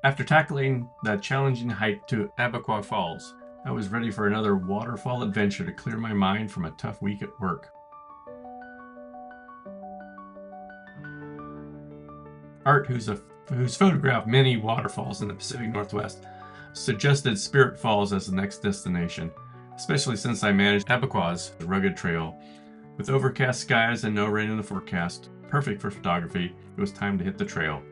After tackling the challenging hike to Abaquoh Falls, I was ready for another waterfall adventure to clear my mind from a tough week at work. Art, who's photographed many waterfalls in the Pacific Northwest, suggested Spirit Falls as the next destination, especially since I managed Abaquoh's rugged trail. With overcast skies and no rain in the forecast, perfect for photography, it was time to hit the trail.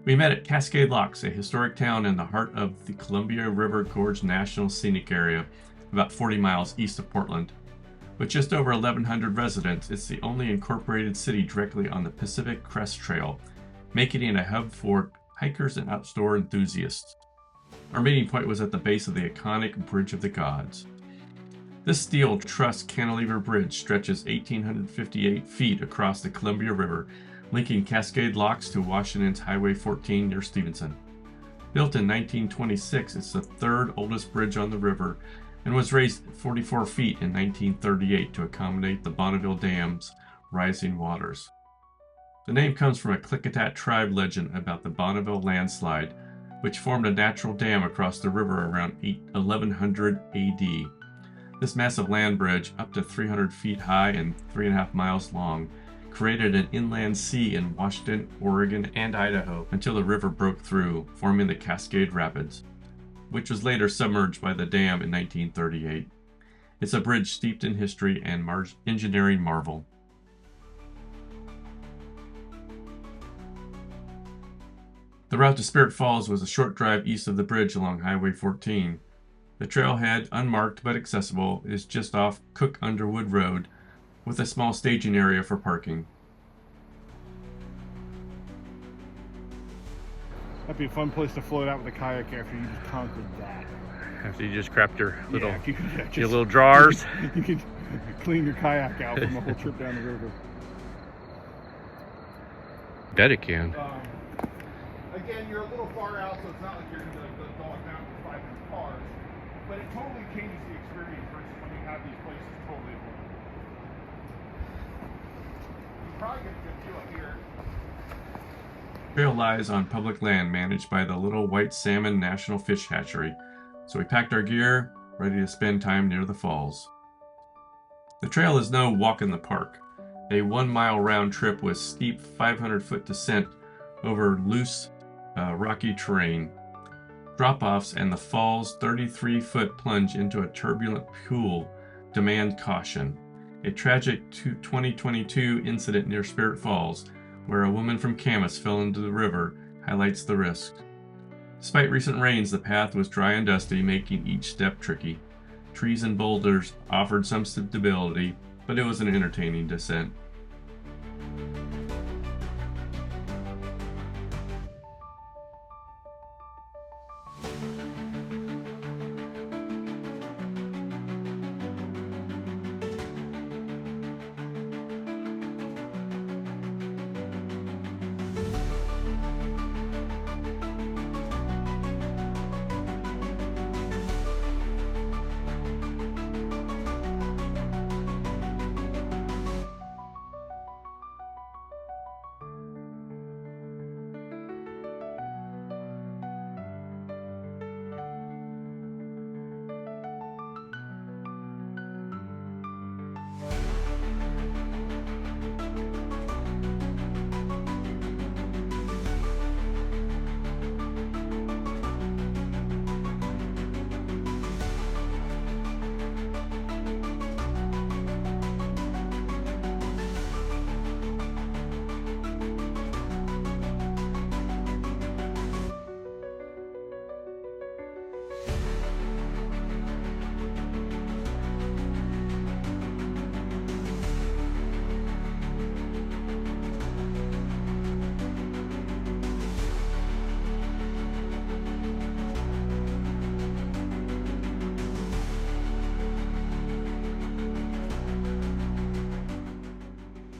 We met at Cascade Locks, a historic town in the heart of the Columbia River Gorge National Scenic Area, about 40 miles east of Portland. With just over 1,100 residents, it's the only incorporated city directly on the Pacific Crest Trail, making it a hub for hikers and outdoor enthusiasts. Our meeting point was at the base of the iconic Bridge of the Gods. This steel truss cantilever bridge stretches 1,858 feet across the Columbia River, linking Cascade Locks to Washington's Highway 14 near Stevenson. Built in 1926, it's the third oldest bridge on the river and was raised 44 feet in 1938 to accommodate the Bonneville Dam's rising waters. The name comes from a Klickitat tribe legend about the Bonneville landslide, which formed a natural dam across the river around 1100 AD. This massive land bridge, up to 300 feet high and 3.5 miles long, created an inland sea in Washington, Oregon, and Idaho until the river broke through, forming the Cascade Rapids, which was later submerged by the dam in 1938. It's a bridge steeped in history and engineering marvel. The route to Spirit Falls was a short drive east of the bridge along Highway 14. The trailhead, unmarked but accessible, is just off Cook Underwood Road, with a small staging area for parking. That'd be a fun place to float out with a kayak after you just conquered that. After you just crapped your little, your your little drawers. You could clean your kayak out from the whole trip down the river. Bet it can. Again, you're a little far out, so it's not like you're in the Dog Mountain with 500 cars, but it totally changes the experience versus when you have these places totally open. You probably get a good view up here. The trail lies on public land managed by the Little White Salmon National Fish Hatchery, so we packed our gear, ready to spend time near the falls. The trail is no walk in the park, a 1-mile round trip with steep 500-foot descent over loose, rocky terrain, drop-offs, and the fall's 33-foot plunge into a turbulent pool demand caution. A tragic 2022 incident near Spirit Falls, where a woman from Camas fell into the river, highlights the risk. Despite recent rains, the path was dry and dusty, making each step tricky. Trees and boulders offered some stability, but it was an entertaining descent.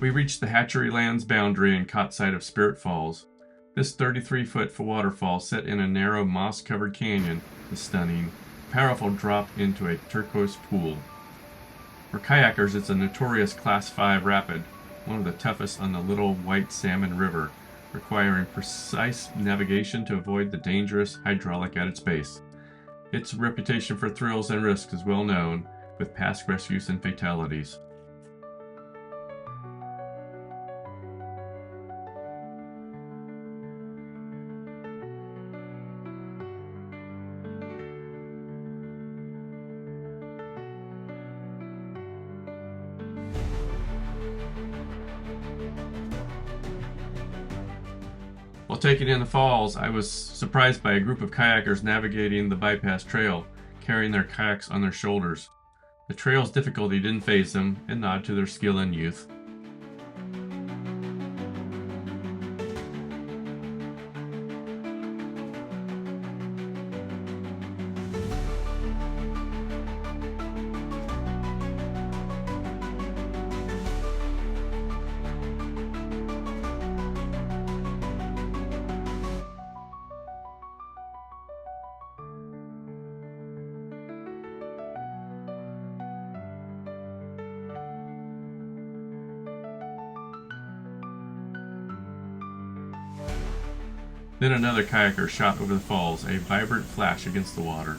We reached the Hatchery land's boundary and caught sight of Spirit Falls. This 33-foot waterfall set in a narrow moss-covered canyon is stunning, a powerful drop into a turquoise pool. For kayakers, it's a notorious Class 5 rapid, one of the toughest on the Little White Salmon River, requiring precise navigation to avoid the dangerous hydraulic at its base. Its reputation for thrills and risks is well known, with past rescues and fatalities. While taking in the falls, I was surprised by a group of kayakers navigating the bypass trail, carrying their kayaks on their shoulders. The trail's difficulty didn't faze them, and nod to their skill and youth. Then another kayaker shot over the falls, a vibrant flash against the water.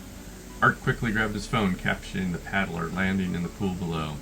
Art quickly grabbed his phone, capturing the paddler landing in the pool below.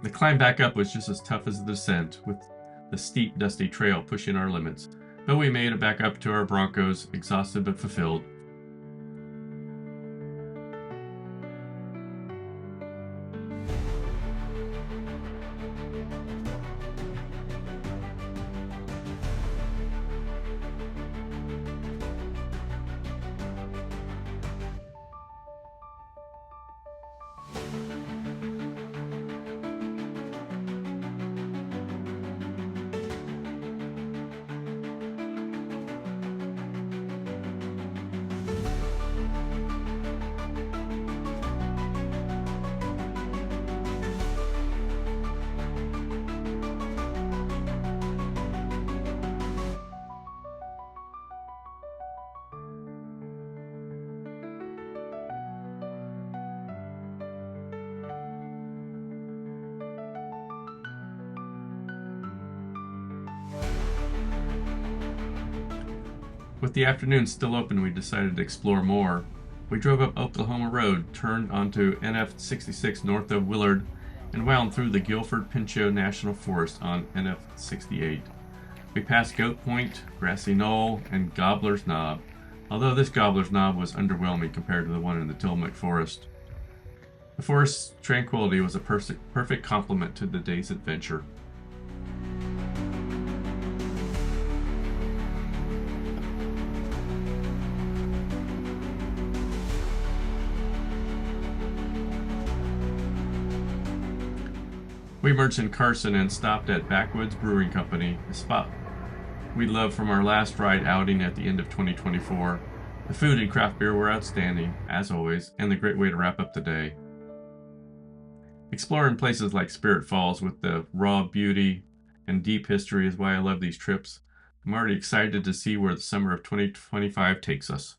The climb back up was just as tough as the descent, with the steep, dusty trail pushing our limits, but we made it back up to our Broncos, exhausted but fulfilled. With the afternoon still open, we decided to explore more. We drove up Oklahoma Road, turned onto NF 66 north of Willard, and wound through the Gifford Pinchot National Forest on NF 68. We passed Goat Point, Grassy Knoll, and Gobbler's Knob, although this Gobbler's Knob was underwhelming compared to the one in the Tillamook Forest. The forest's tranquility was a perfect complement to the day's adventure. We emerged in Carson and stopped at Backwoods Brewing Company, a spot we loved from our last ride outing at the end of 2024. The food and craft beer were outstanding, as always, and a great way to wrap up the day. Exploring places like Spirit Falls with the raw beauty and deep history is why I love these trips. I'm already excited to see where the summer of 2025 takes us.